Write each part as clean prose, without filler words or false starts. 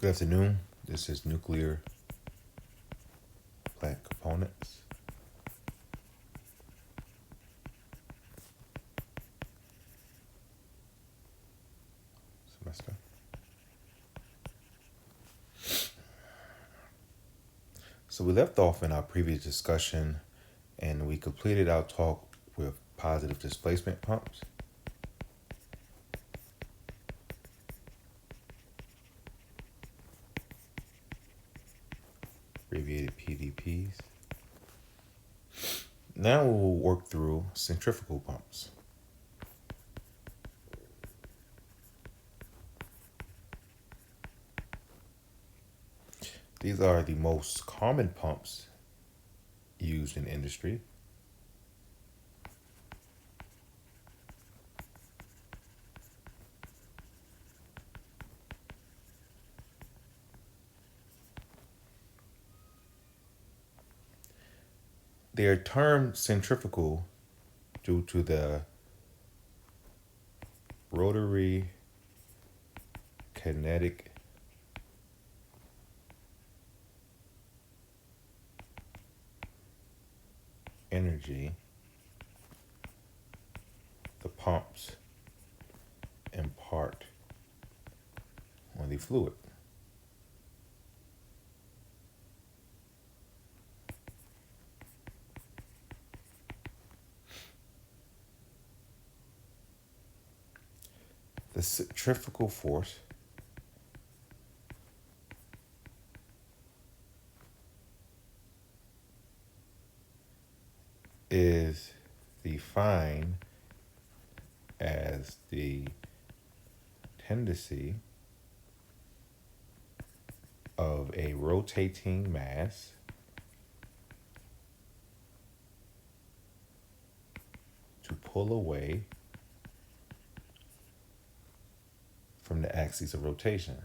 Good afternoon. This is Nuclear Plant Components. Semester. So we left off in our previous discussion and we completed our talk with positive displacement pumps. Abbreviated PDPs. Now we will work through centrifugal pumps. These are the most common pumps used in industry. They are termed centrifugal due to the rotary kinetic energy the pumps impart on the fluid. The centrifugal force is defined as the tendency of a rotating mass to pull away from the axis of rotation.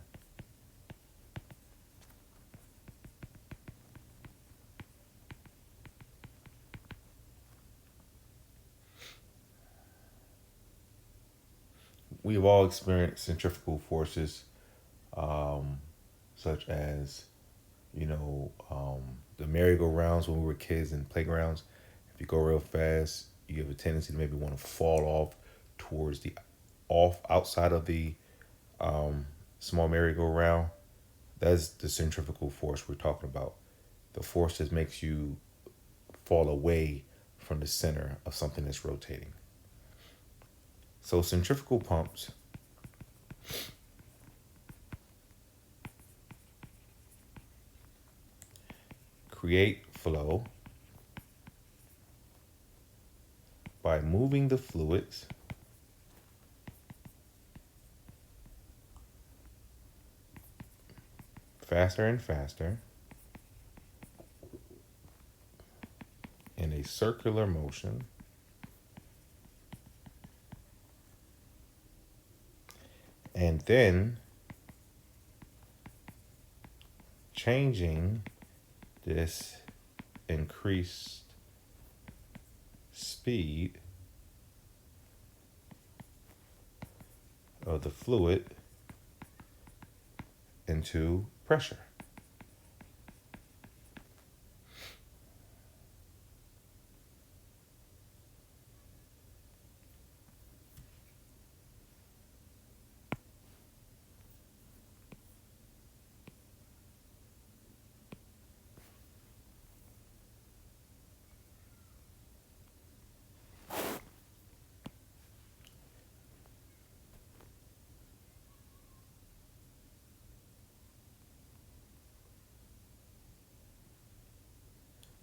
We've all experienced centrifugal forces, such as, the merry-go-rounds when we were kids in playgrounds. If you go real fast, you have a tendency to maybe want to fall off towards the outside of the small merry-go-round. That's the centrifugal force we're talking about. The force that makes you fall away from the center of something that's rotating. So centrifugal pumps create flow by moving the fluids faster and faster in a circular motion and then changing this increased speed of the fluid into pressure.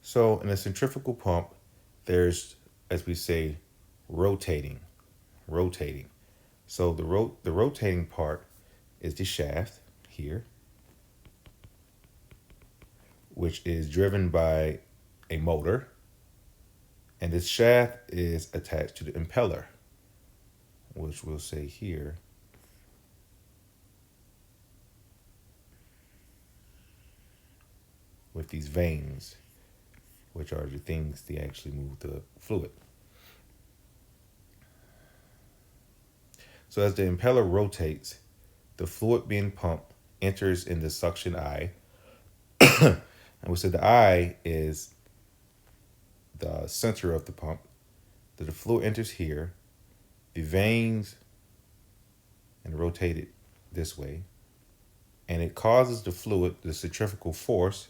So in a centrifugal pump, there's, as we say, rotating, rotating. So the rotating part is the shaft here, which is driven by a motor, and this shaft is attached to the impeller, which we'll say here with these vanes, which are the things that actually move the fluid. So as the impeller rotates, the fluid being pumped enters in the suction eye. And we said the eye is the center of the pump. The fluid enters here. The vanes and rotate it this way. And it causes the fluid, the centrifugal force,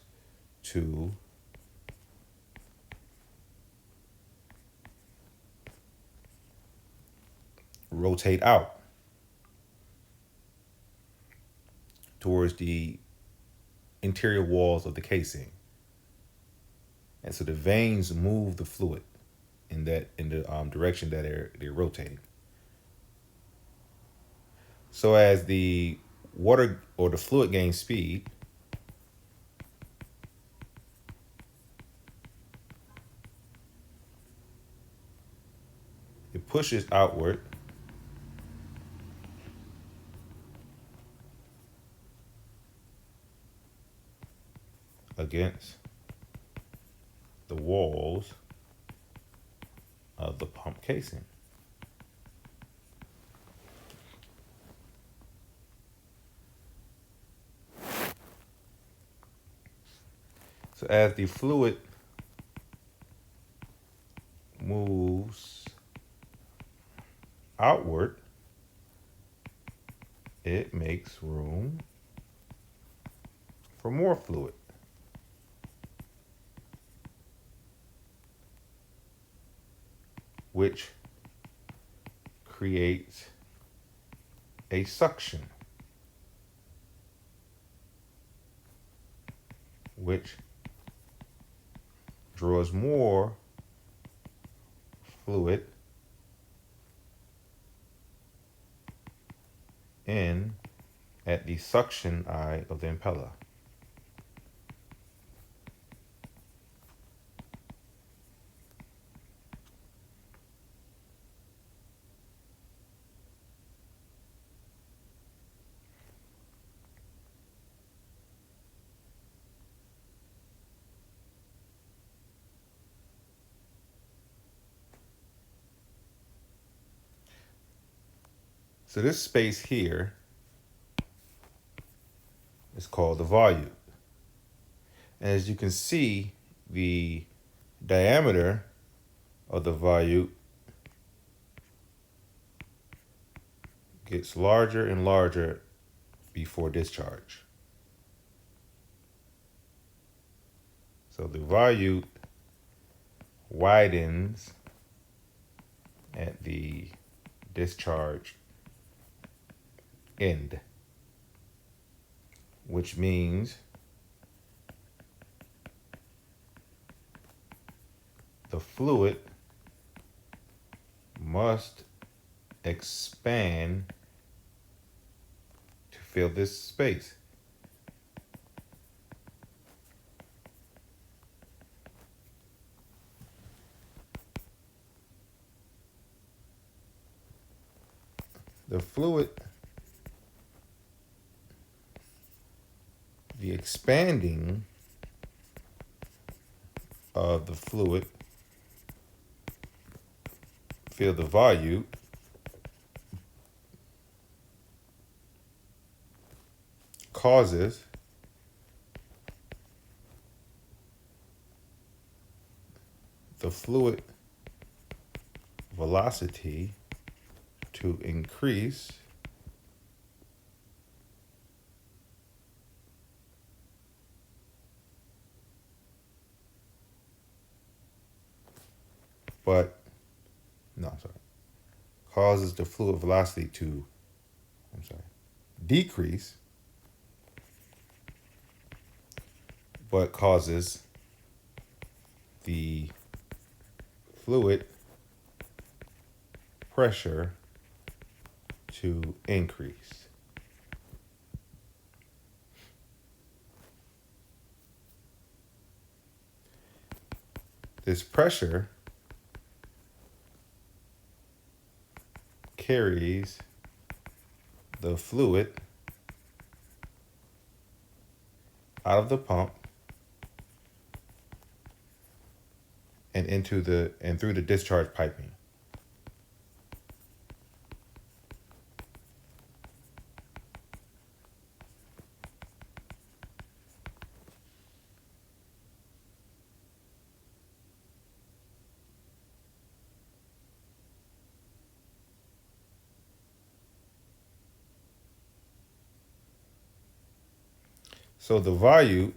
to rotate out towards the interior walls of the casing. And so the vanes move the fluid in the direction that they're rotating. So as the water or the fluid gains speed, it pushes outward against the walls of the pump casing. So as the fluid moves outward, it makes room for more fluid. Which creates a suction, which draws more fluid in at the suction eye of the impeller. So this space here is called the volute. And as you can see, the diameter of the volute gets larger and larger before discharge. So the volute widens at the discharge end, which means the fluid must expand to fill this space. The fluid, the expanding of the fluid fill the volute causes the fluid velocity to increase causes the fluid velocity to decrease, but causes the fluid pressure to increase. This pressure carries the fluid out of the pump and through the discharge piping. So the volute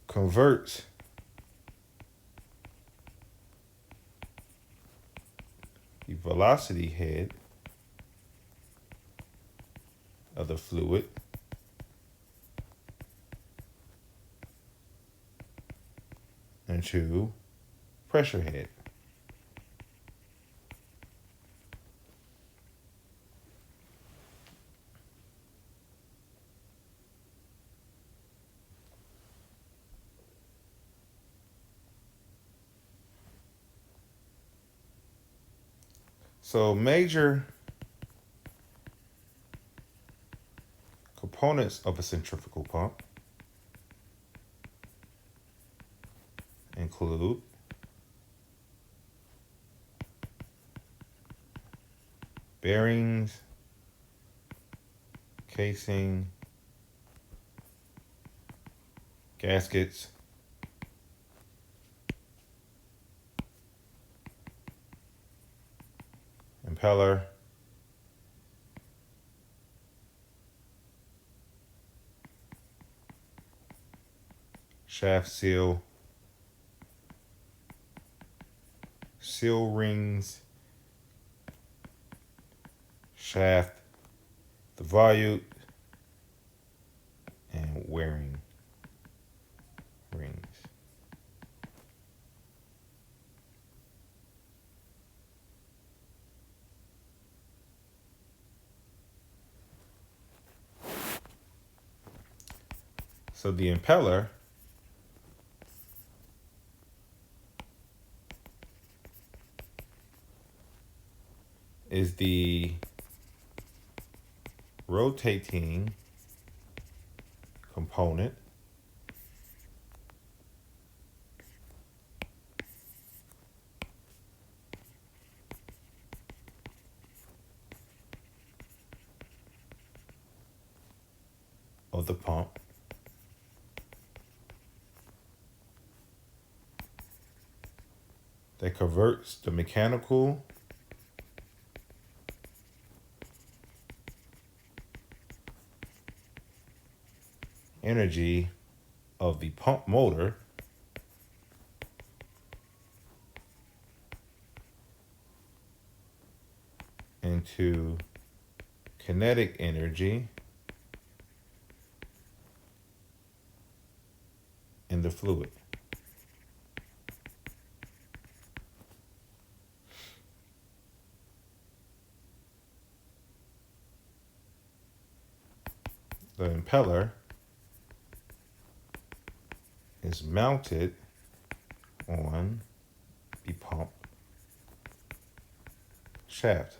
converts the velocity head of the fluid into pressure head. So major components of a centrifugal pump include bearings, casing, gaskets, impeller, shaft seal, seal rings, shaft, the volute, and wearing rings. So the impeller is the rotating component of the pump that converts the mechanical energy of the pump motor into kinetic energy in the fluid. The impeller is mounted on the pump shaft.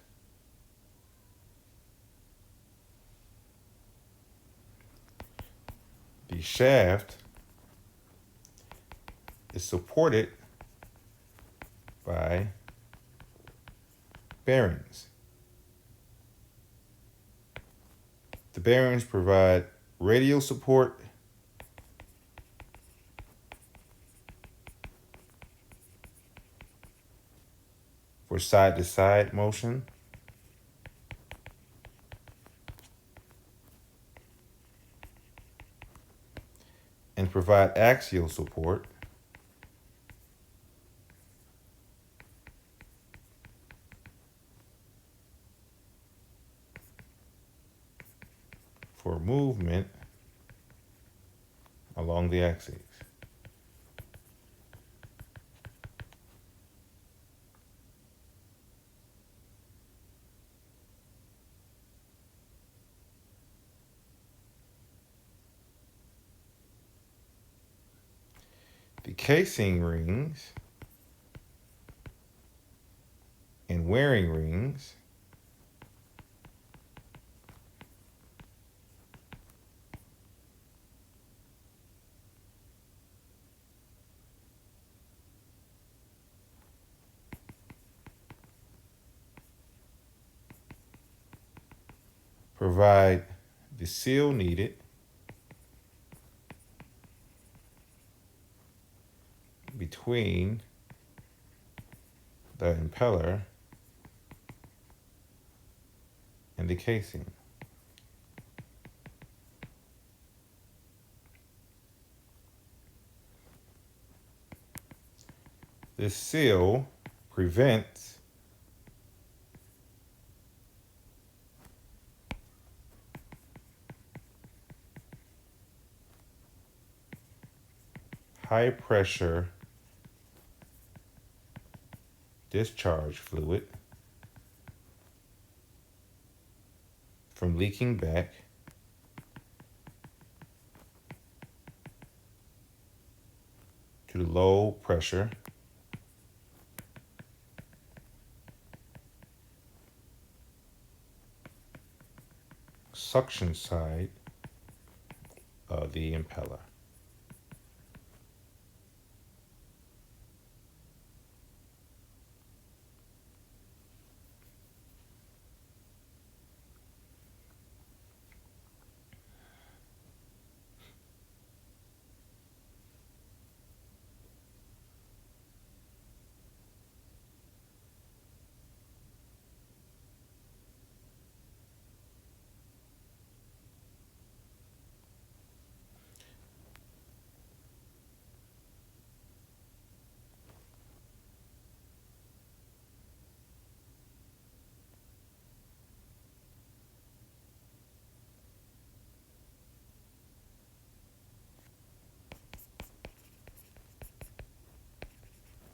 The shaft is supported by bearings. The bearings provide radial support for side-to-side motion and provide axial support for movement along the axis. The casing rings and wearing rings provide the seal needed between the impeller and the casing. This seal prevents high pressure discharge fluid from leaking back to the low pressure suction side of the impeller.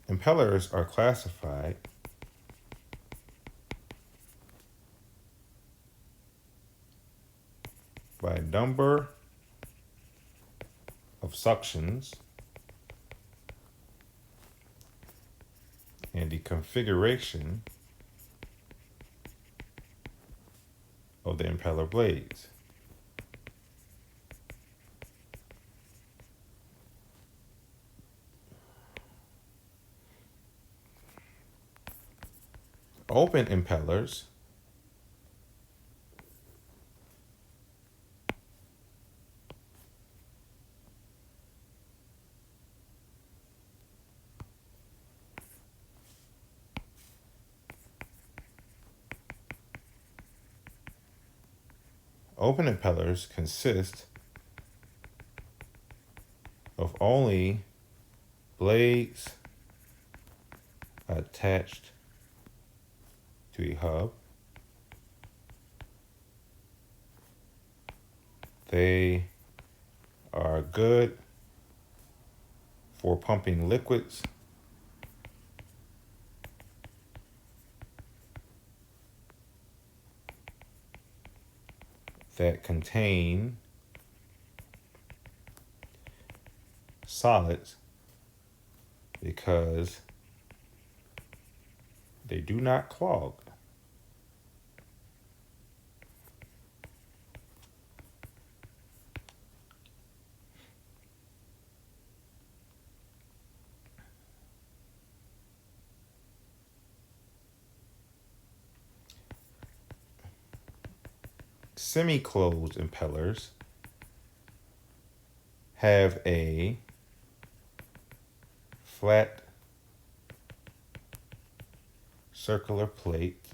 Impellers are classified by number of suctions and the configuration of the impeller blades. Open impellers consist of only blades attached to a hub. They are good for pumping liquids that contain solids because they do not clog. Semi-closed impellers have a flat circular plate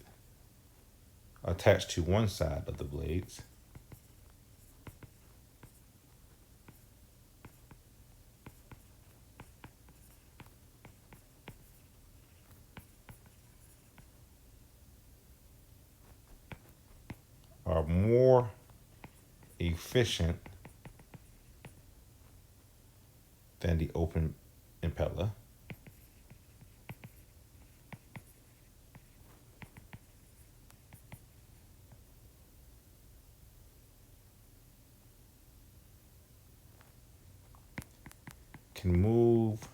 attached to one side of the blades. Are more efficient than the open impeller. Can move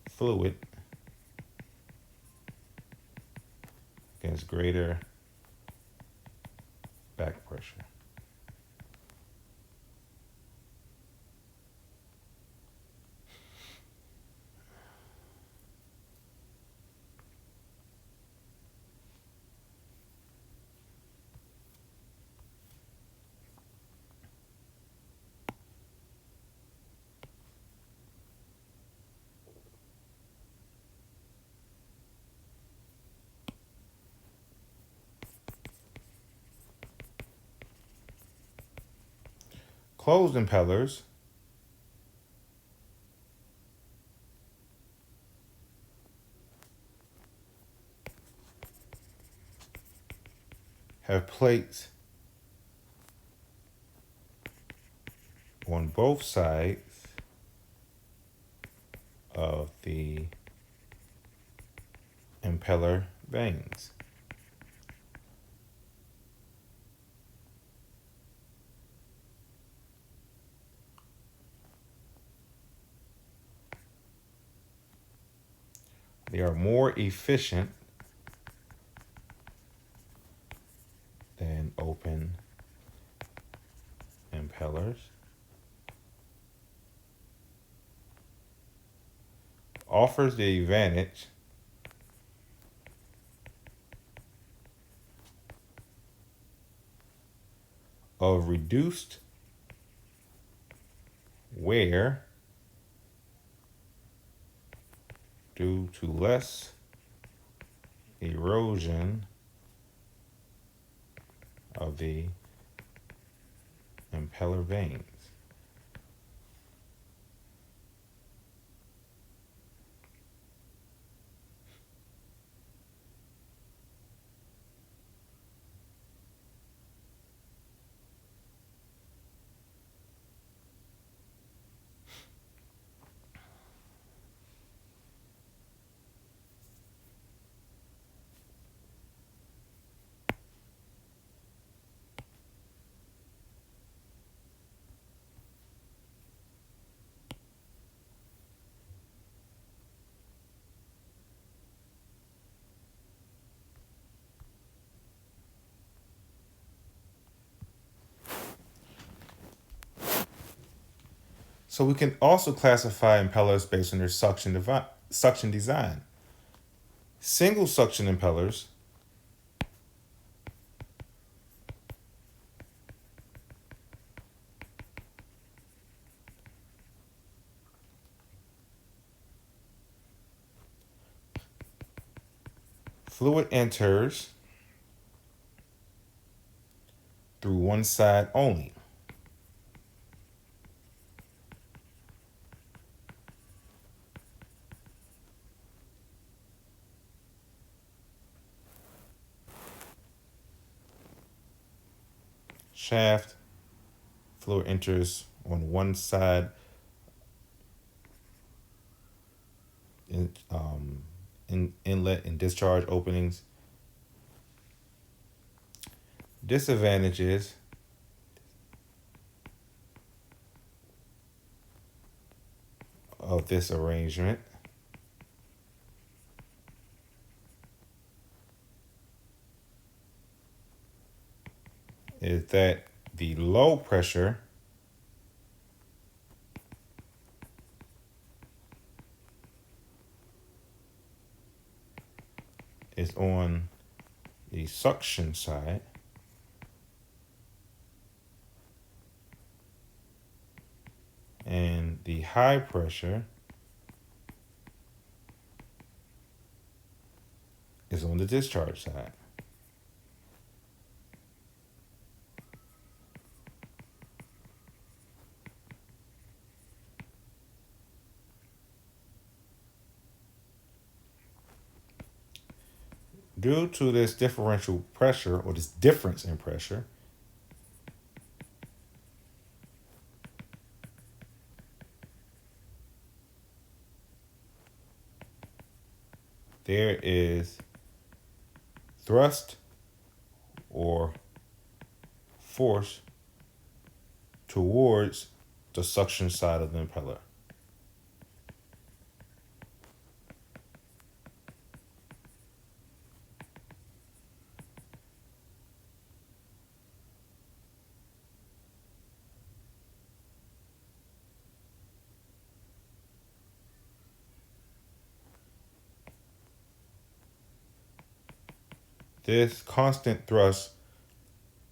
fluid against greater back pressure. closed impellers have plates on both sides of the impeller vanes. They are more efficient than open impellers. Offers the advantage of reduced wear due to less erosion of the impeller vanes. So we can also classify impellers based on their suction design. Single suction impellers fluid enters through one side only. Shaft fluid enters on one side in inlet and discharge openings. Disadvantages of this arrangement is that the low pressure is on the suction side, and the high pressure is on the discharge side. Due to this differential pressure, or this difference in pressure, there is thrust or force towards the suction side of the impeller. This constant thrust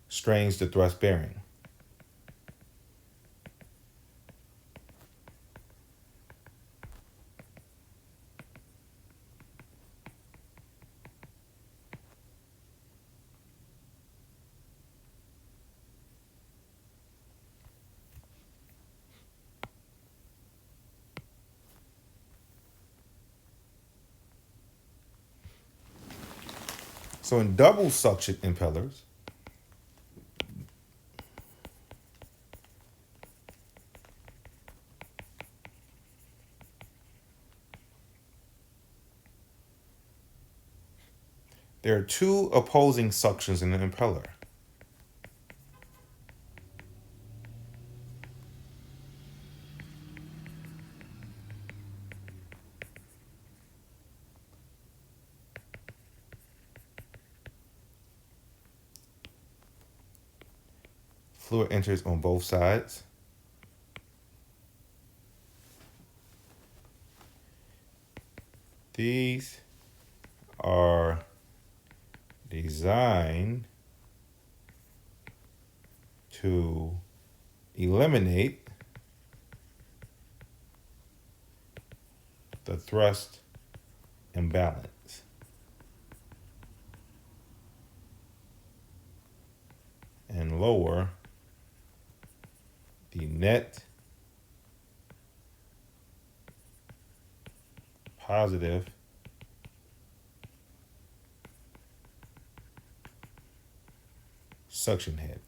strains the thrust bearing. So in double suction impellers, there are two opposing suctions in the impeller. Fluid enters on both sides. These are designed to eliminate the thrust imbalance. And lower the net positive suction head.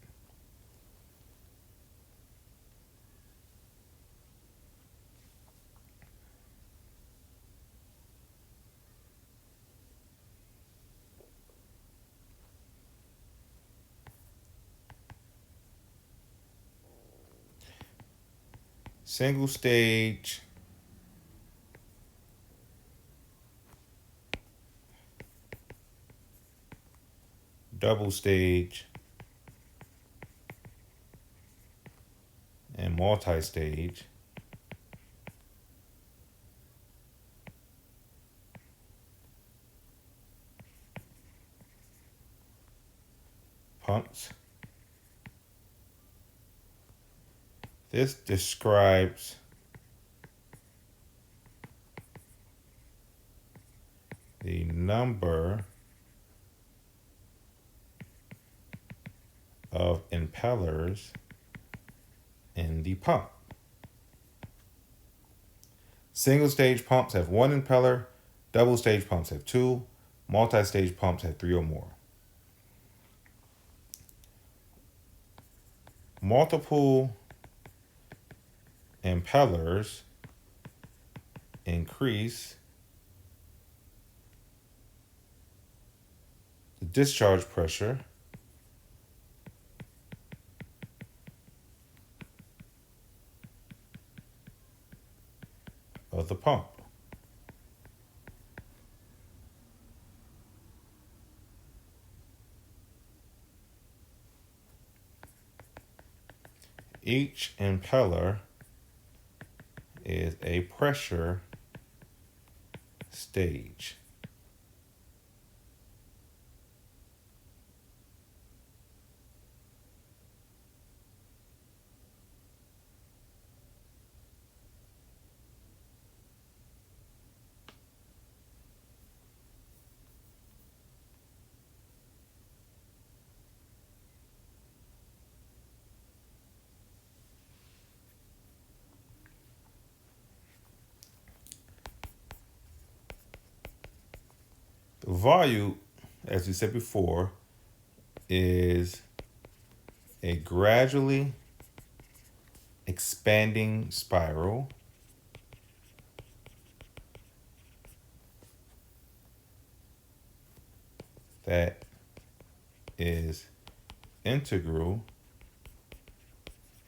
Single stage double stage and multi-stage pumps. This describes the number of impellers in the pump. Single stage pumps have one impeller, double stage pumps have two, multi-stage pumps have three or more. Multiple impellers increase the discharge pressure of the pump. Each impeller is a pressure stage. The volute, as we said before, is a gradually expanding spiral that is integral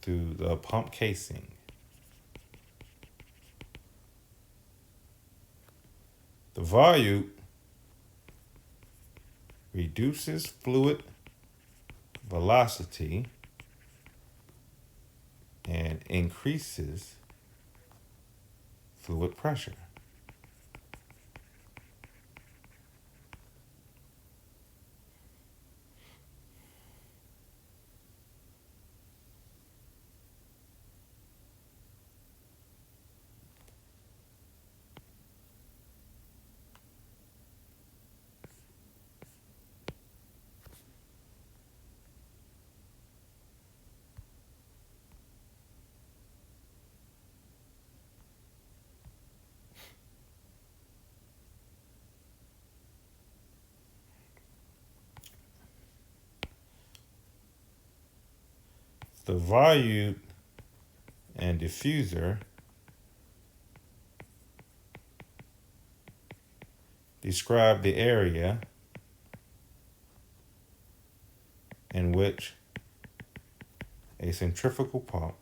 through the pump casing. The volute reduces fluid velocity and increases fluid pressure. The volute and diffuser describe the area in which a centrifugal pump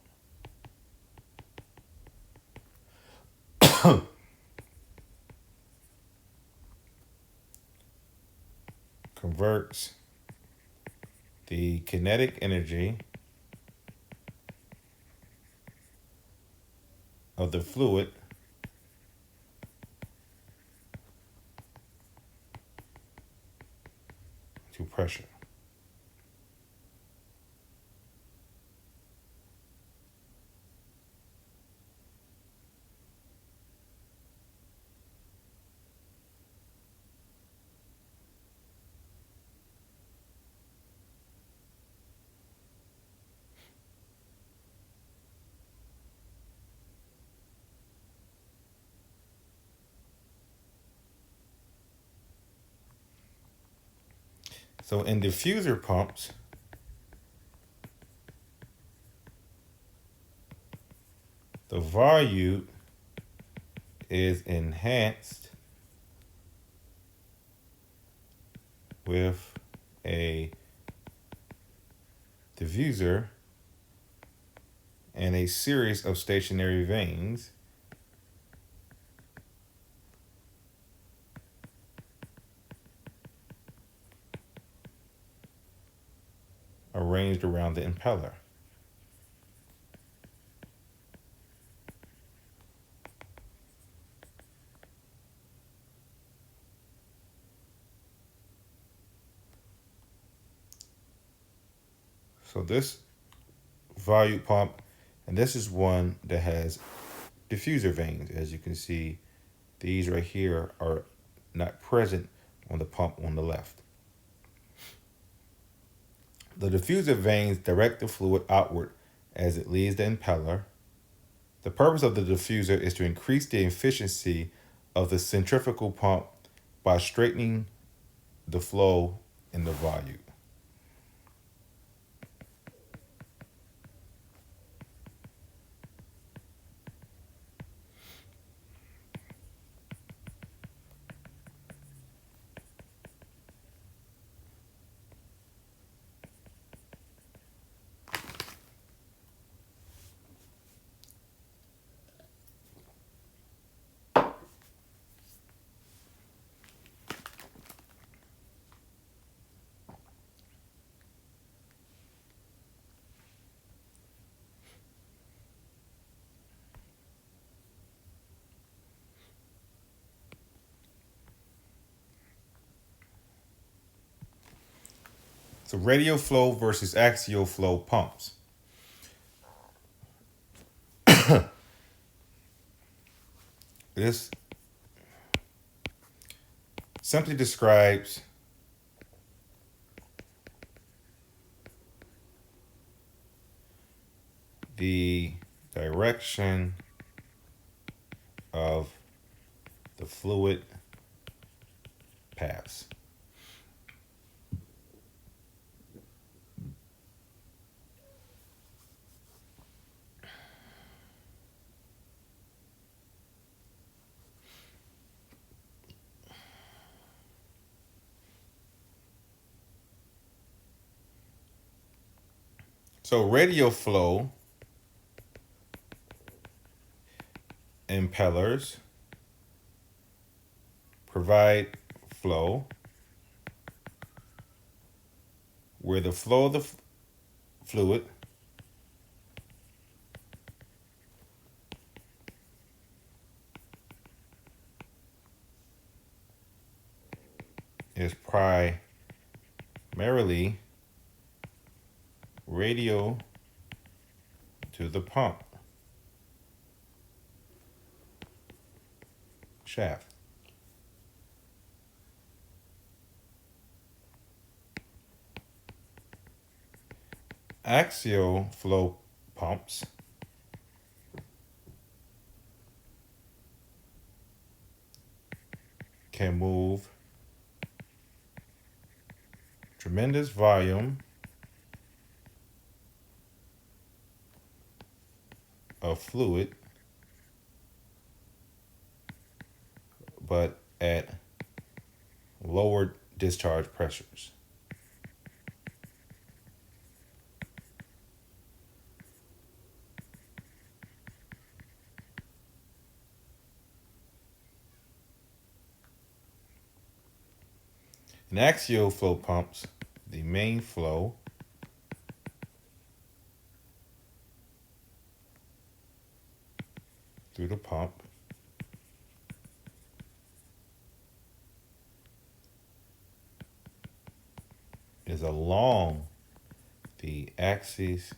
converts the kinetic energy of the fluid to pressure. So in diffuser pumps, the volute is enhanced with a diffuser and a series of stationary vanes arranged around the impeller. So this volute pump, and this is one that has diffuser vanes. As you can see, these right here are not present on the pump on the left. The diffuser vanes direct the fluid outward as it leaves the impeller. The purpose of the diffuser is to increase the efficiency of the centrifugal pump by straightening the flow in the volute. So radial flow versus axial flow pumps. This simply describes the direction of the fluid paths. So radial flow impellers provide flow where the flow of the fluid is primarily radial to the pump shaft. Axial flow pumps can move tremendous volume of fluid, but at lower discharge pressures. In axial flow pumps, the main flow through the pump is along the axis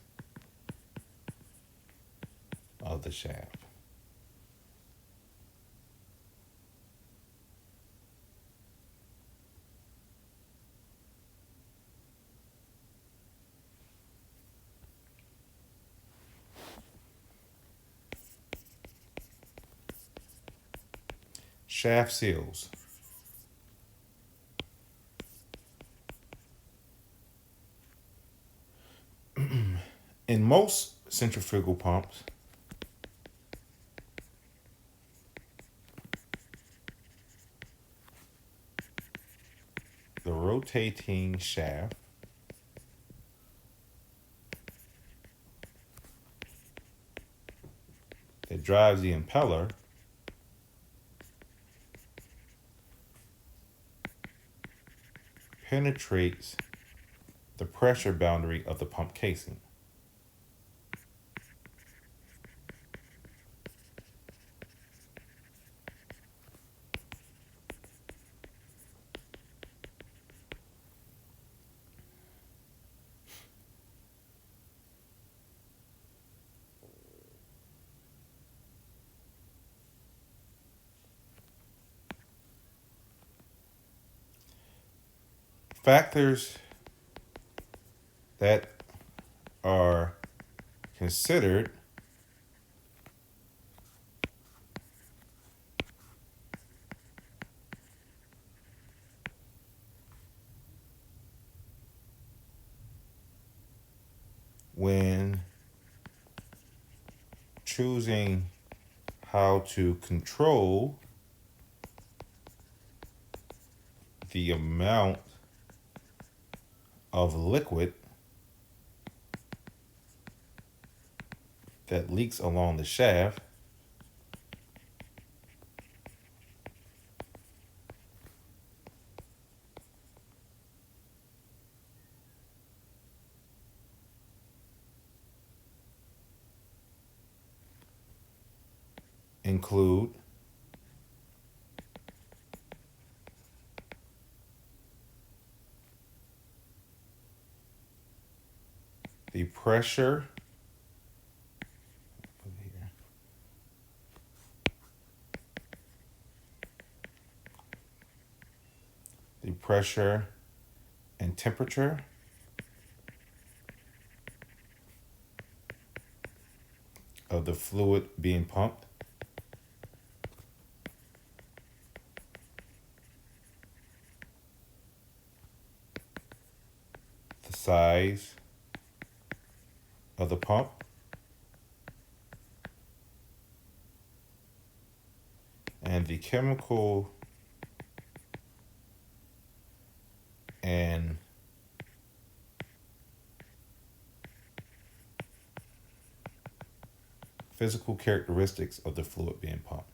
of the shaft. Shaft seals. In most centrifugal pumps, the rotating shaft that drives the impeller penetrates the pressure boundary of the pump casing. Factors that are considered when choosing how to control the amount of liquid that leaks along the shaft include the pressure and temperature of the fluid being pumped, the size of the pump, and the chemical and physical characteristics of the fluid being pumped.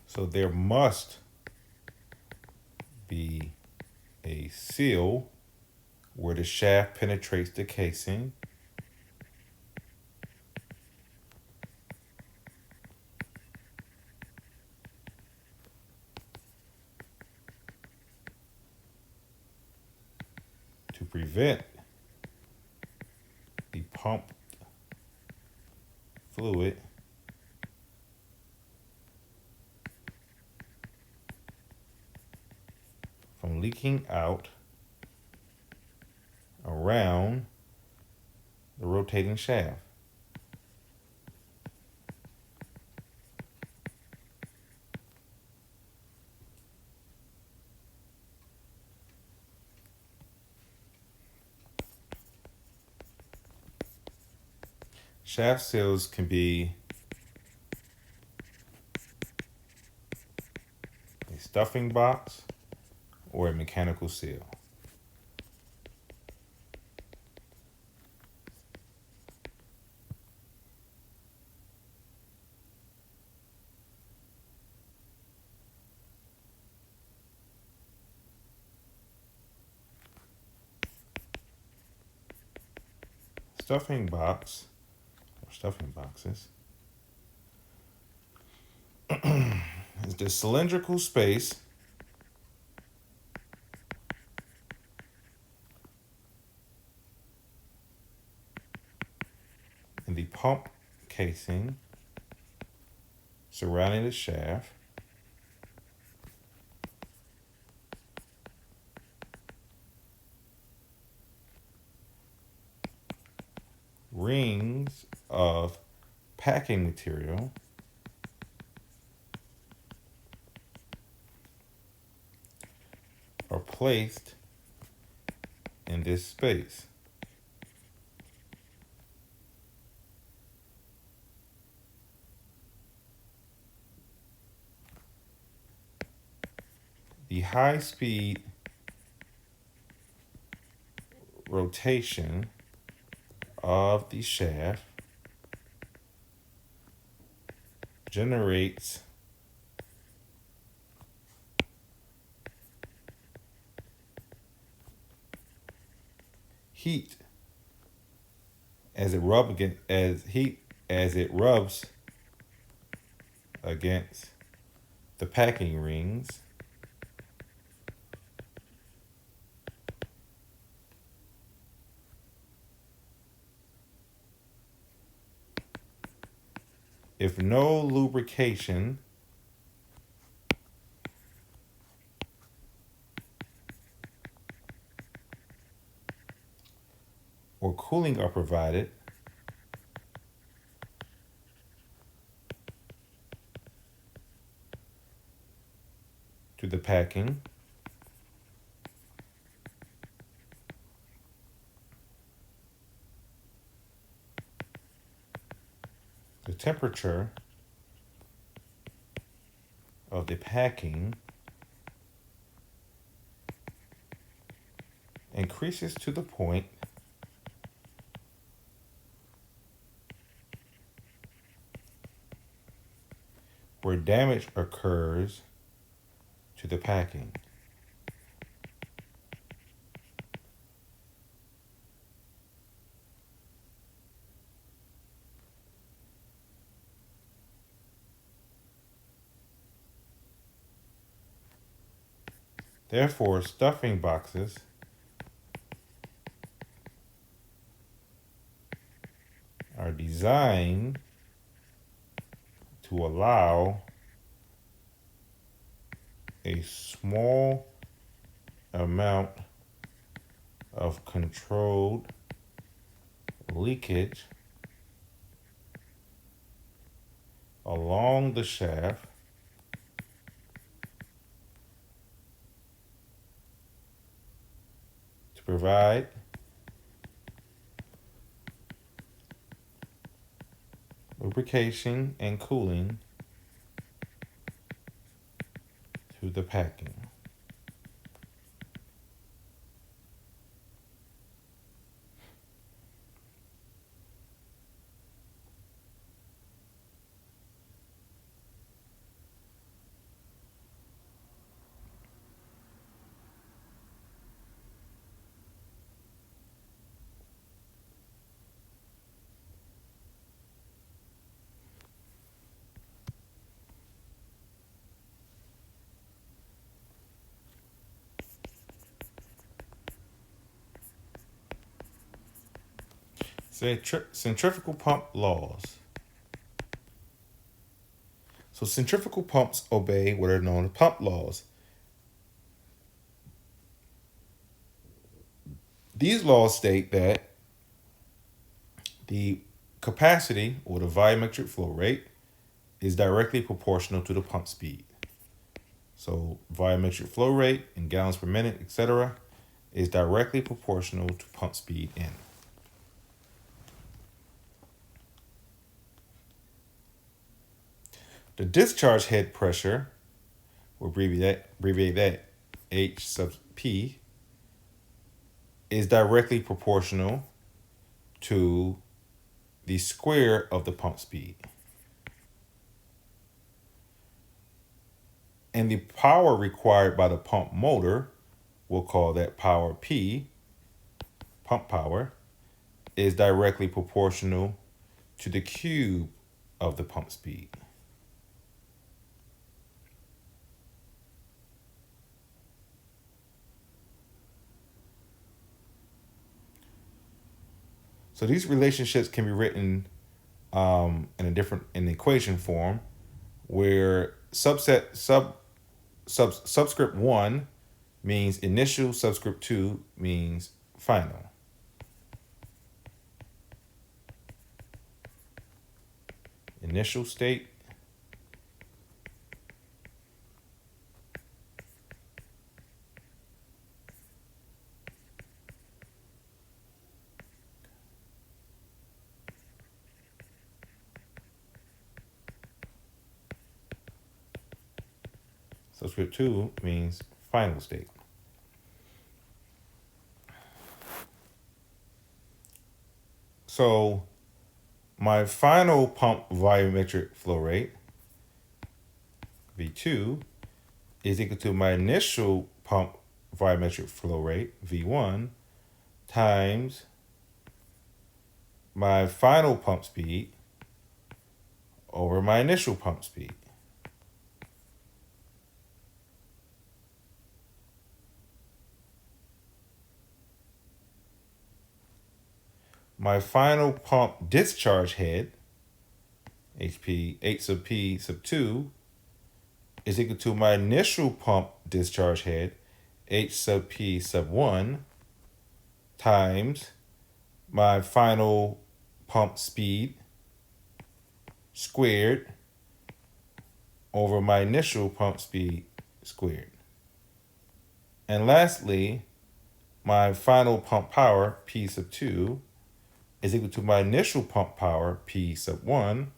So there must be a seal where the shaft penetrates the casing, to prevent the pumped fluid from leaking out around the rotating shaft. Shaft seals can be a stuffing box or a mechanical seal. Stuffing box or stuffing boxes is the cylindrical space in the pump casing surrounding the shaft rings of packing material are placed in this space. The high speed rotation of the shaft generates heat as it rubs against the packing rings. If no lubrication or cooling are provided, to the packing, the temperature of the packing increases to the point where damage occurs to the packing. Therefore, stuffing boxes are designed to allow a small amount of controlled leakage along the shaft to provide lubrication and cooling to the packing. Centrifugal pump laws. So centrifugal pumps obey what are known as pump laws. These laws state that The capacity, or the volumetric flow rate, is directly proportional to the pump speed. So volumetric flow rate in gallons per minute, etc., is directly proportional to pump speed N. The discharge head pressure, we'll abbreviate that H sub P, is directly proportional to the square of the pump speed. And the power required by the pump motor, we'll call that power P, pump power, is directly proportional to the cube of the pump speed. So these relationships can be written in equation form, where subscript 1 means initial, subscript 2 means final. Initial state, subscript 2 means final state. So my final pump volumetric flow rate, V2, is equal to my initial pump volumetric flow rate, V1, times my final pump speed over my initial pump speed. My final pump discharge head, HP H sub P sub 2, is equal to my initial pump discharge head, H sub P sub 1, times my final pump speed squared over my initial pump speed squared. And lastly, my final pump power, P sub 2, is equal to my initial pump power, P sub 1,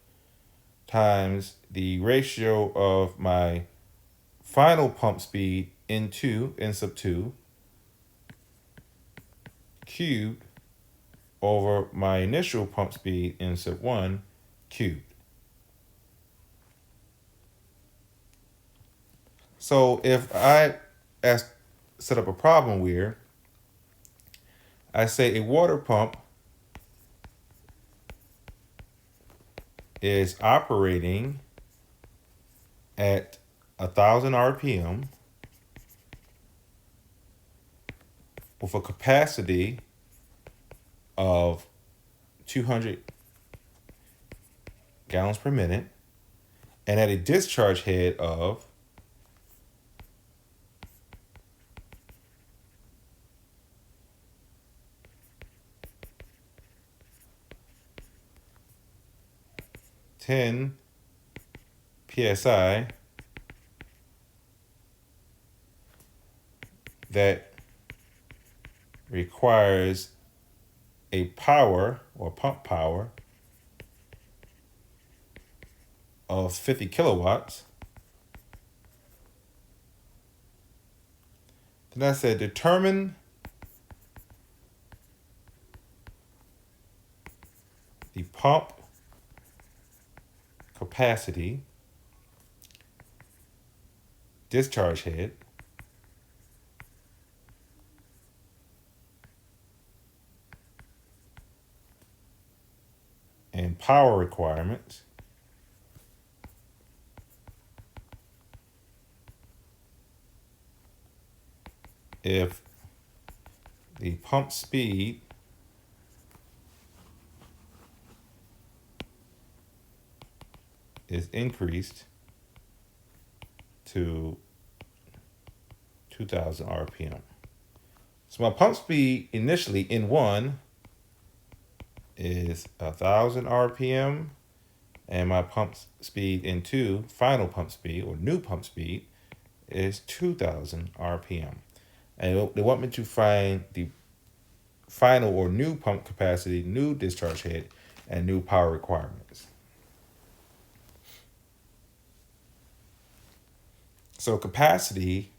times the ratio of my final pump speed, N sub 2, cubed over my initial pump speed, N sub 1, cubed. So if I set up a problem where I say a water pump is operating at 1,000 RPM with a capacity of 200 gallons per minute and at a discharge head of 10 psi, that requires a power or pump power of 50 kilowatts. Then I said determine the pump capacity, discharge head, and power requirements if the pump speed is increased to 2,000 RPM. So my pump speed initially, N1, is 1,000 RPM, and my pump speed in 2, final pump speed or new pump speed, is 2,000 RPM. And they want me to find the final or new pump capacity, new discharge head, and new power requirements. So capacity,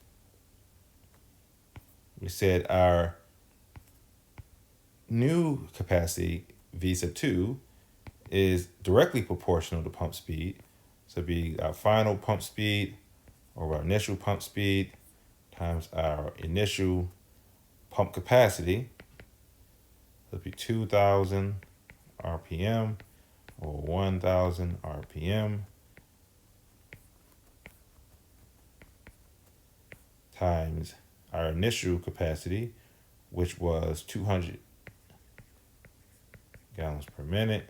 we said our new capacity, V sub 2, is directly proportional to pump speed. So it'd be our final pump speed or our initial pump speed times our initial pump capacity. So it'd be 2,000 RPM or 1,000 RPM times our initial capacity, which was 200 gallons per minute.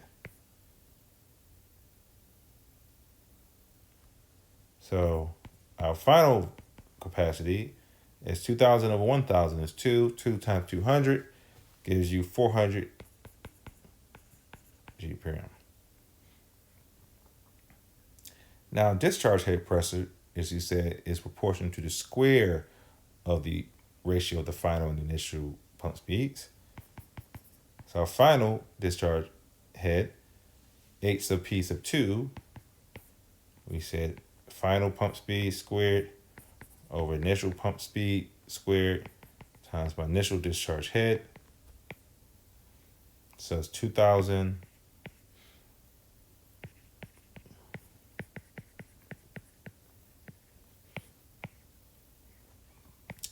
So our final capacity is 2,000 over 1,000 is 2. 2 times 200 gives you 400 G per M. Now, discharge head pressure, as you said, is proportional to the square of the ratio of the final and initial pump speeds. So our final discharge head, H sub P sub 2, we said final pump speed squared over initial pump speed squared times my initial discharge head. So it's 2,000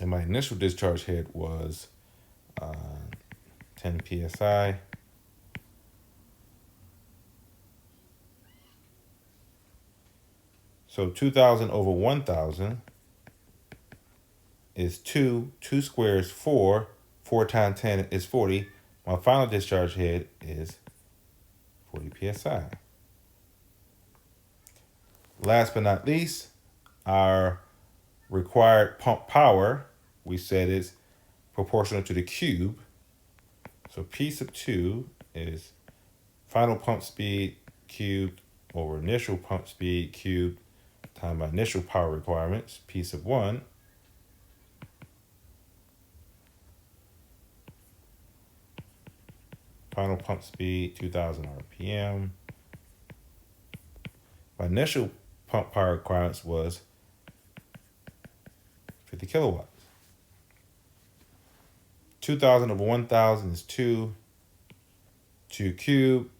and my initial discharge head was 10 psi. So 2,000 over 1,000 is 2. 2 squares 4. 4 times 10 is 40. My final discharge head is 40 psi. Last but not least, our required pump power, we said, is proportional to the cube. So P sub 2 is final pump speed cubed over initial pump speed cubed times my initial power requirements, P sub 1. Final pump speed, 2,000 RPM. My initial pump power requirements was 50 kilowatts. 2,000 over 1,000 is 2. 2 cubed.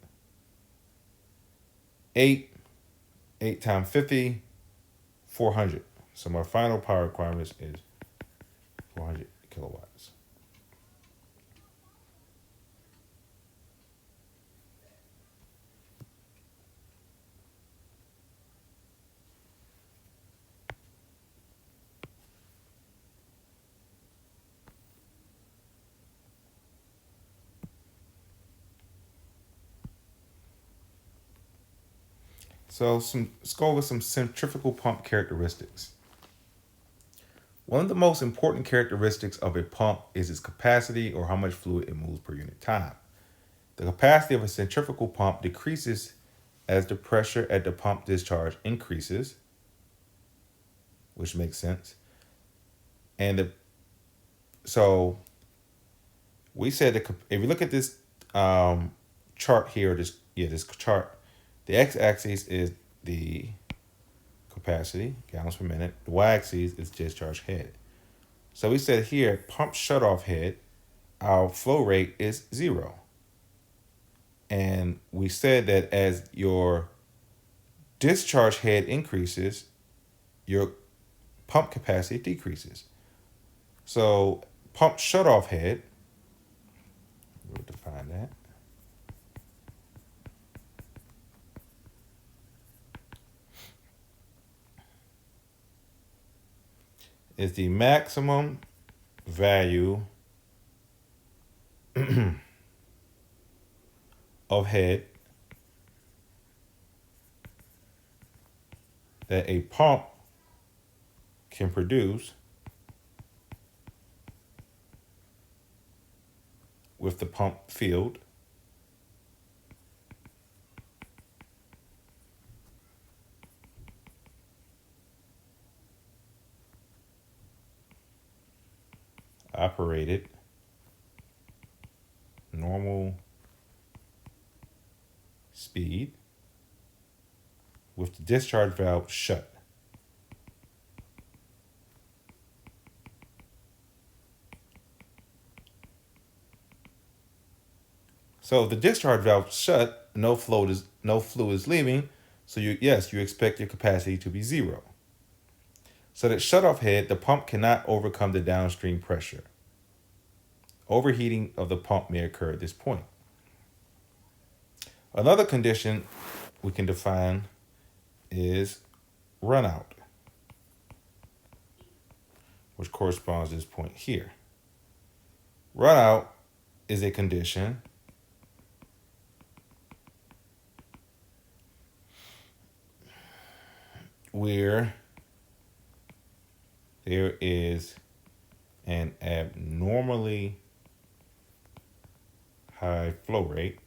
8. 8 times 50, 400. So my final power requirements is 400 kilowatts. So let's go over some centrifugal pump characteristics. One of the most important characteristics of a pump is its capacity, or how much fluid it moves per unit time. The capacity of a centrifugal pump decreases as the pressure at the pump discharge increases, which makes sense. And so we said that if you look at this chart here, this chart, the x-axis is the capacity, gallons per minute. The y-axis is discharge head. So we said here, pump shutoff head, our flow rate is 0. And we said that as your discharge head increases, your pump capacity decreases. So pump shutoff head, we'll define that. Is the maximum value of head that a pump can produce with the pump filled operated normal speed with the discharge valve shut. So if the discharge valve shut, no fluid is leaving. So you expect your capacity to be zero. So that shutoff head, the pump cannot overcome the downstream pressure. Overheating of the pump may occur at this point. Another condition we can define is runout, which corresponds to this point here. Runout is a condition where there is an abnormally high flow rate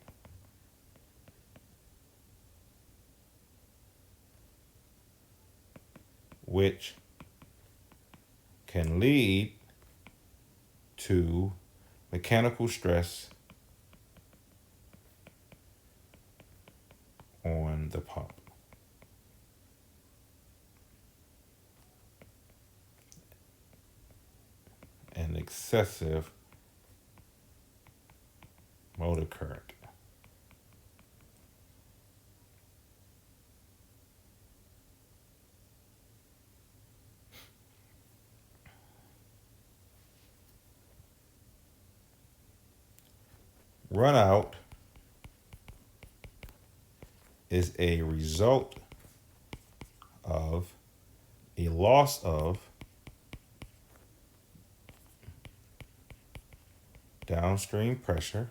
which can lead to mechanical stress on the pump. And excessive motor current. Runout is a result of a loss of downstream pressure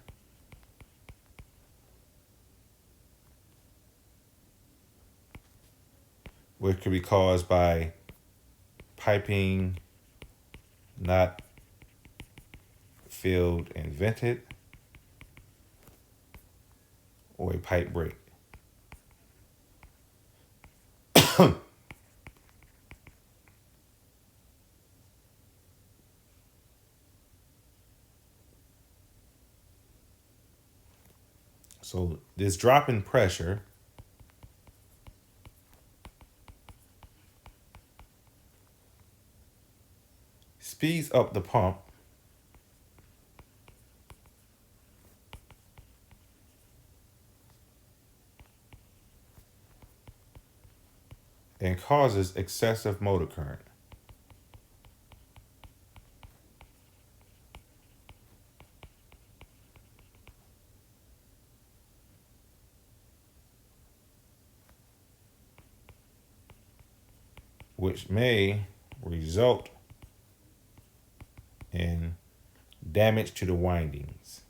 which could be caused by piping not filled and vented or a pipe break. So this drop in pressure speeds up the pump and causes excessive motor current. Which may result in damage to the windings.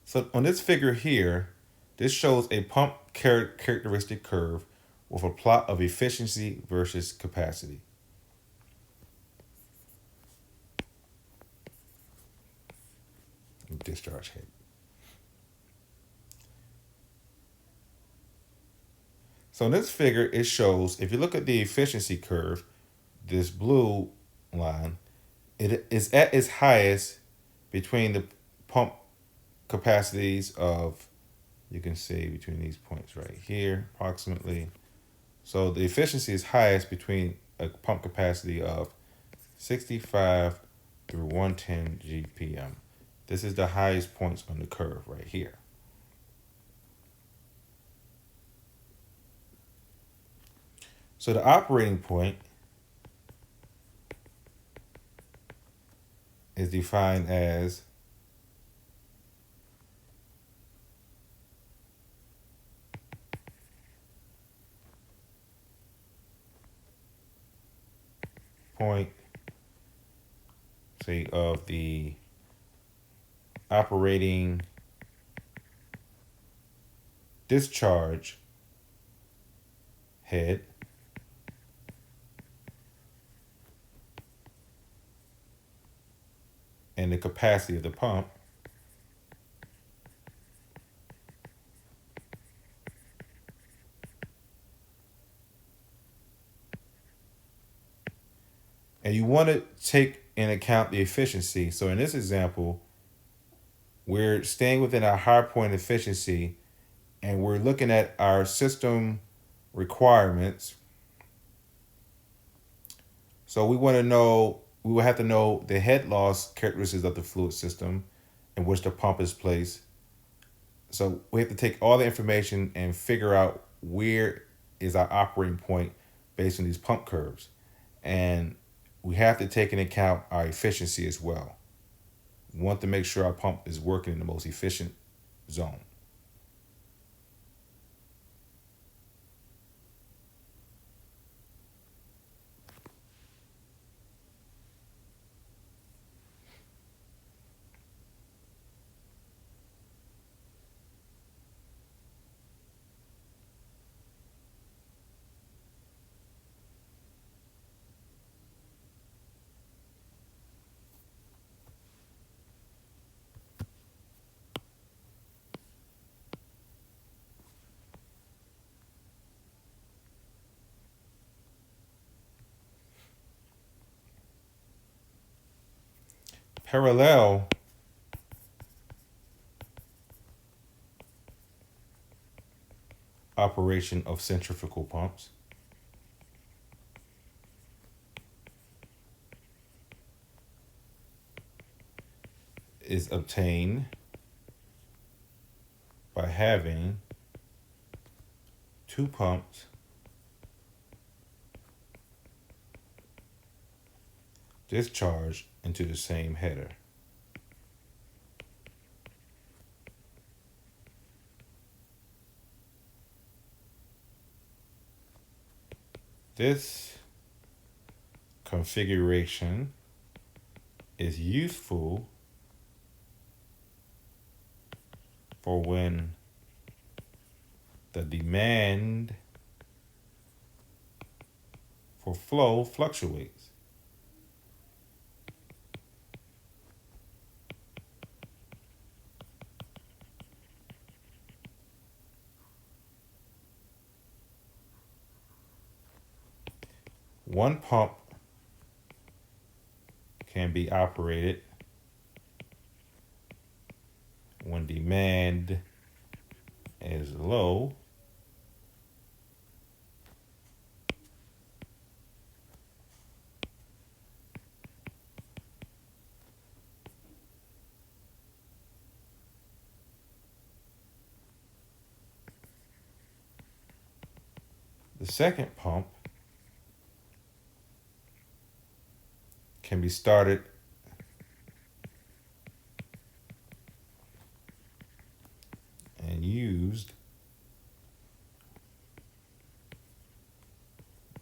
So on this figure here, this shows a pump characteristic curve with a plot of efficiency versus capacity. Discharge head. So in this figure, it shows, if you look at the efficiency curve, this blue line, it is at its highest between the pump capacities of, you can see between these points right here, approximately. So the efficiency is highest between a pump capacity of 65 through 110 GPM. This is the highest points on the curve right here. So the operating point is defined as point, say, of the operating discharge head and the capacity of the pump and you want to take in account the efficiency. So in this example, we're staying within our high point efficiency and we're looking at our system requirements. So we want to know, we will have to know the head loss characteristics of the fluid system in which the pump is placed. So we have to take all the information and figure out where is our operating point based on these pump curves. And we have to take into account our efficiency as well. We want to make sure our pump is working in the most efficient zone. Parallel operation of centrifugal pumps is obtained by having two pumps discharged into the same header. This configuration is useful for when the demand for flow fluctuates. One pump can be operated when demand is low the second pump can be started and used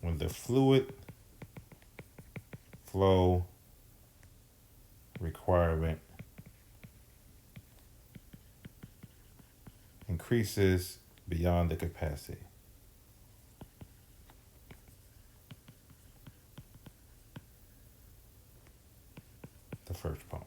when the fluid flow requirement increases beyond the capacity. The first pump.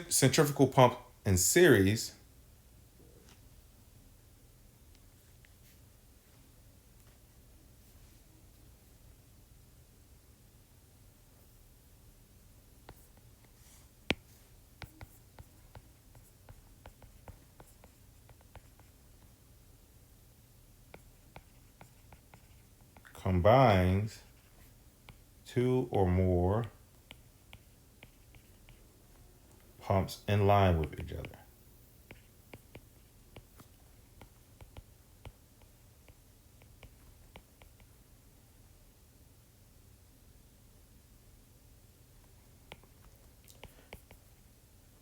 Centrifugal pump in series combines two or more pumps in line with each other.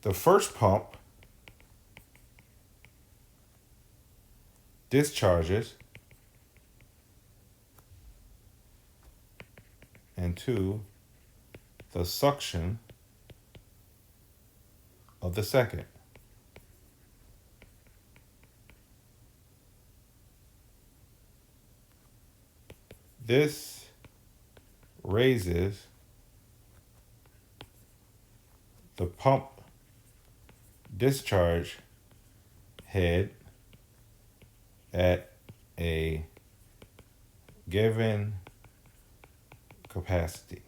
The first pump discharges into the suction of the second. This raises the pump discharge head at a given capacity.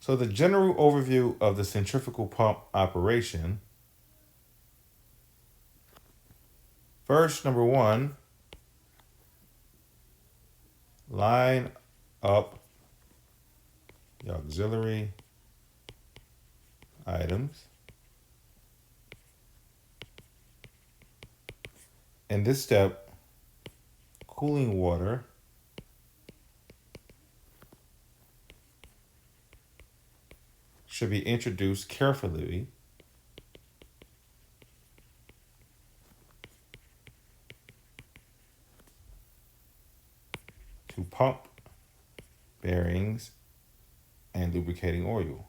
So the general overview of the centrifugal pump operation. First, number one, line up the auxiliary items. In this step, cooling water should be introduced carefully to pump bearings and lubricating oil.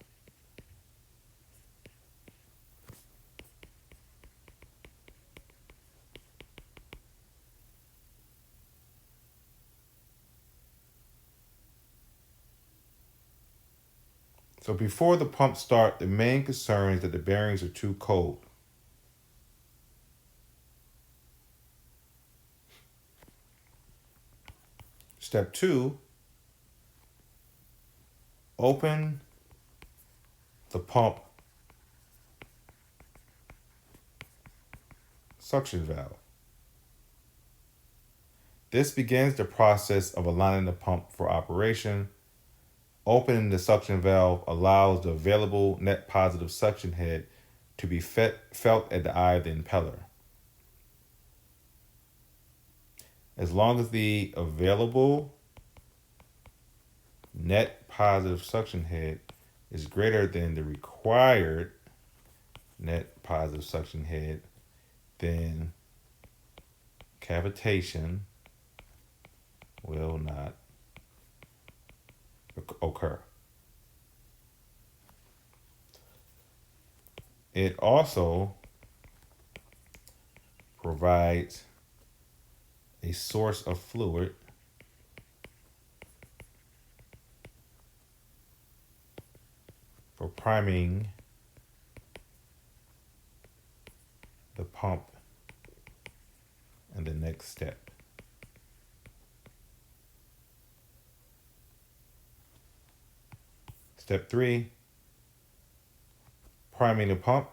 So before the pump start, the main concern is that the bearings are too cold. Step two, open the pump suction valve. This begins the process of aligning the pump for operation. Opening the suction valve allows the available net positive suction head to be felt at the eye of the impeller. As long as the available net positive suction head is greater than the required net positive suction head, then cavitation will not occur. It also provides a source of fluid for priming the pump in the next step. Step 3, priming the pump.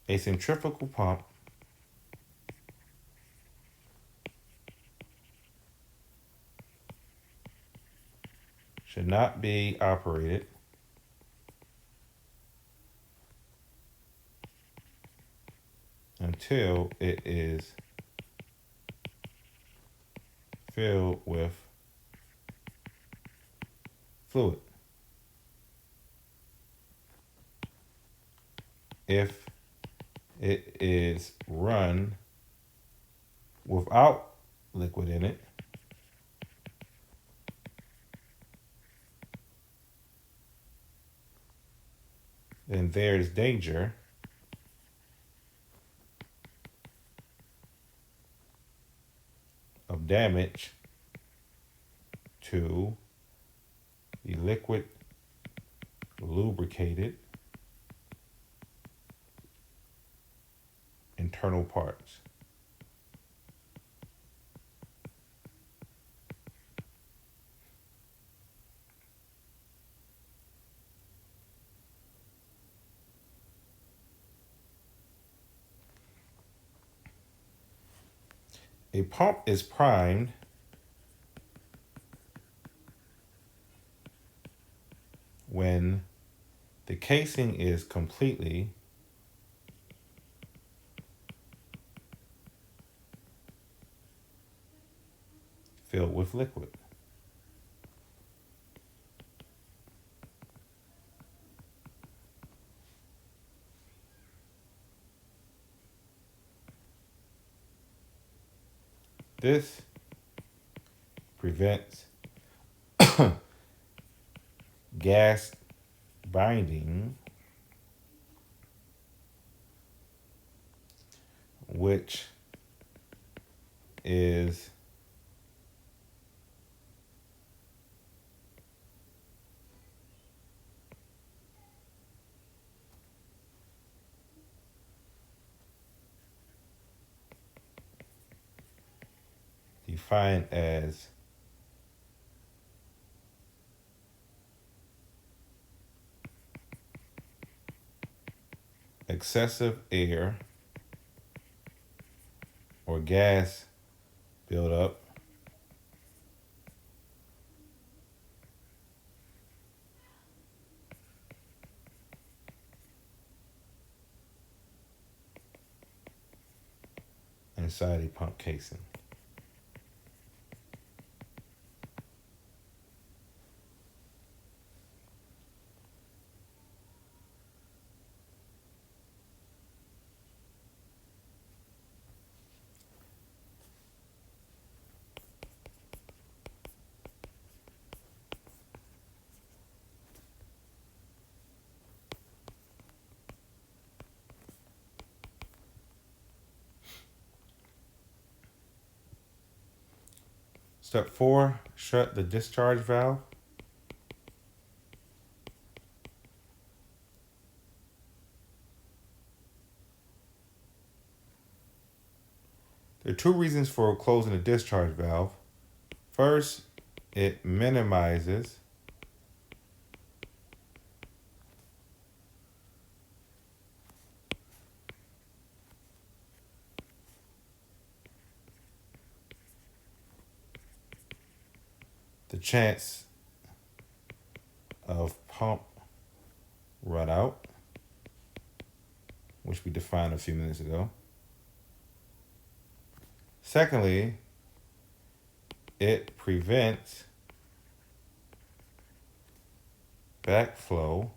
A centrifugal pump should not be operated until it is filled with fluid. If it is run without liquid in it, then there's danger of damage to the liquid lubricated internal parts. A pump is primed when the casing is completely filled with liquid. This prevents gas binding, which is defined as excessive air or gas buildup inside a pump casing. Step 4, shut the discharge valve. There are two reasons for closing the discharge valve. First, it minimizes the chance of pump run out, which we defined a few minutes ago. Secondly, it prevents backflow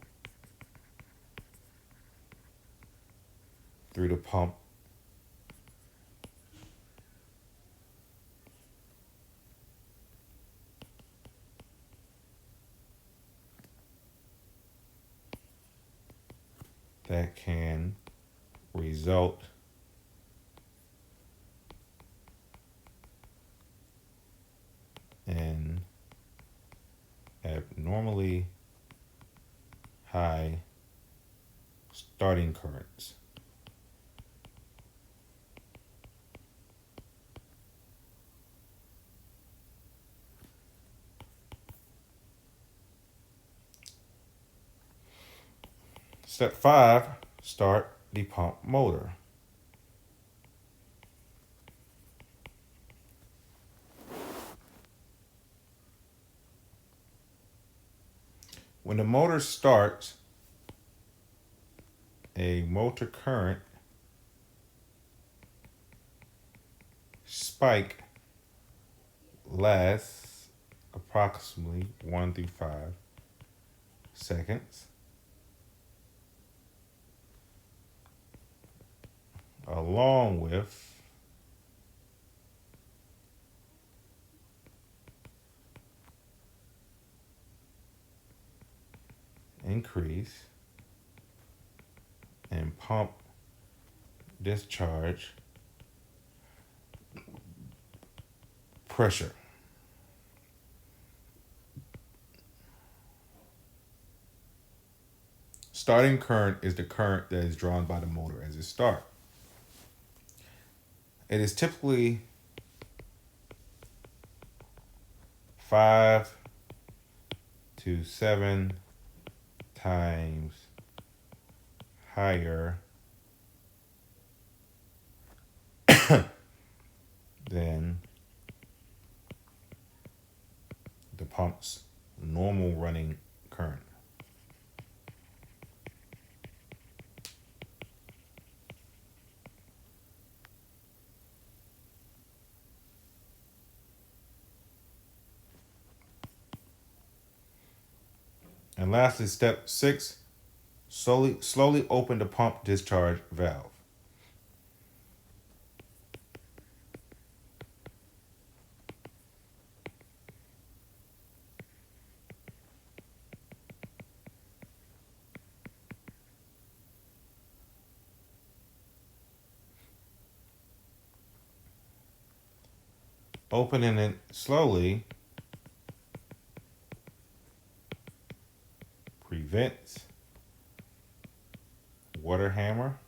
through the pump that can result in abnormally high starting currents. Step 5, start the pump motor. When the motor starts, a motor current spike lasts approximately 1 through 5 seconds. Along with increase in pump discharge pressure. Starting current is the current that is drawn by the motor as it starts. It is typically 5 to 7 times higher than the pump's normal running current. And lastly, step 6, slowly open the pump discharge valve. Opening it slowly prevents water hammer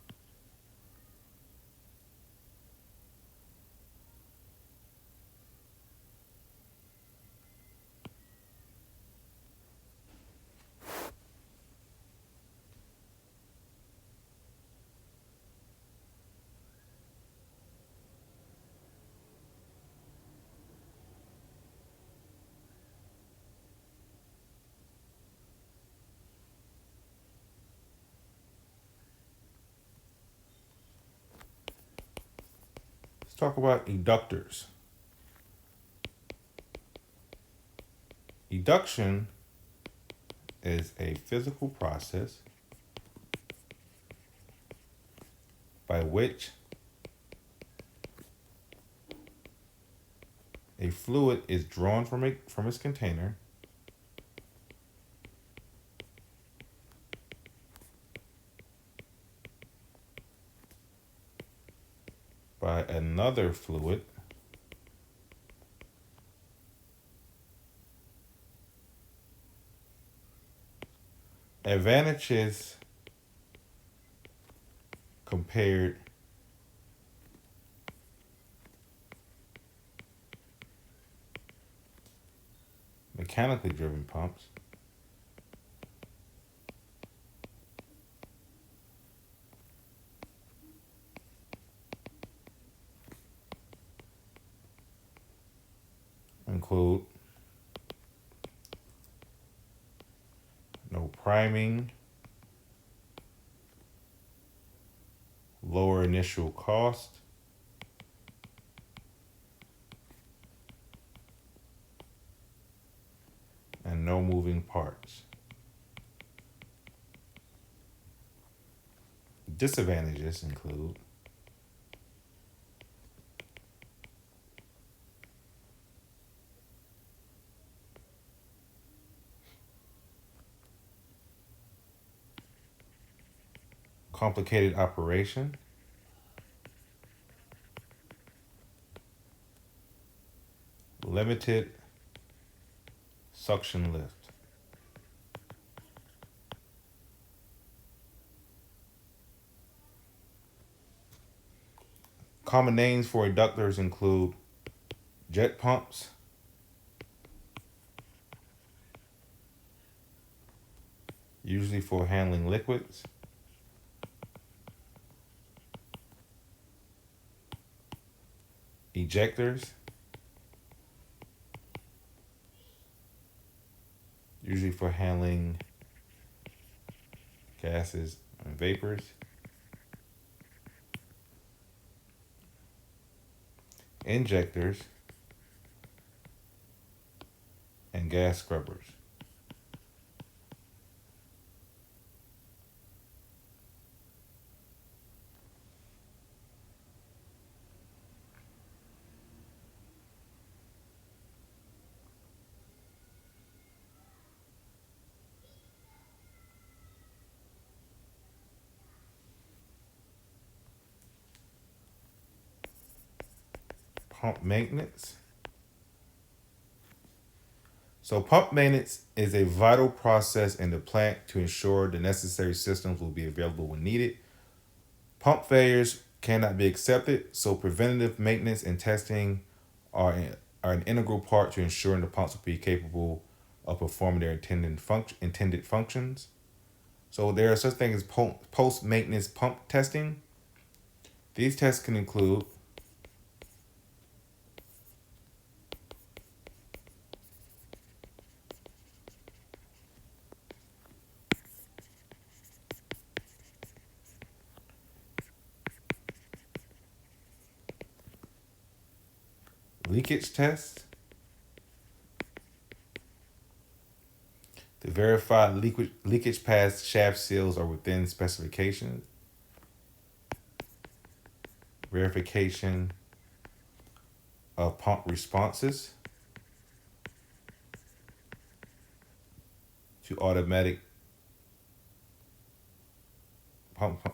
Let's talk about eductors. Eduction is a physical process by which a fluid is drawn from its container by another fluid advantages compared mechanically driven pumps include no priming, lower initial cost, and no moving parts. Disadvantages include complicated operation, limited suction lift. Common names for eductors include jet pumps, usually for handling liquids, ejectors, usually for handling gases and vapors, injectors, and gas scrubbers. pump maintenance. So pump maintenance is a vital process in the plant to ensure the necessary systems will be available when needed. Pump failures cannot be accepted, so preventative maintenance and testing are, are an integral part to ensuring the pumps will be capable of performing their intended functions. So there are such things as post-maintenance pump testing. These tests can include leakage tests to verify leakage past shaft seals are within specifications. Verification of pump responses to automatic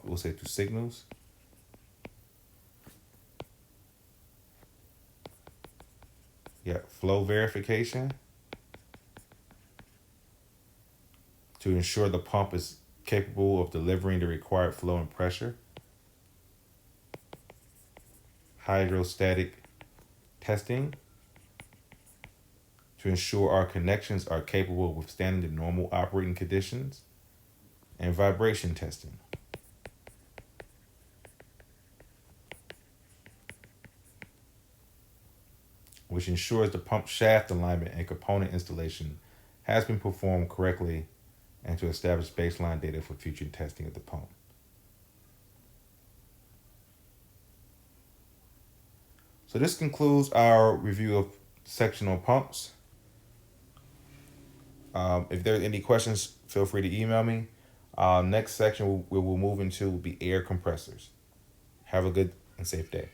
we'll say to signals. Yeah, flow verification to ensure the pump is capable of delivering the required flow and pressure. Hydrostatic testing to ensure our connections are capable of withstanding the normal operating conditions. And vibration testing which ensures the pump shaft alignment and component installation has been performed correctly and to establish baseline data for future testing of the pump. So this concludes our review of sectional pumps. If there are any questions, feel free to email me. Next section we will move into will be air compressors. Have a good and safe day.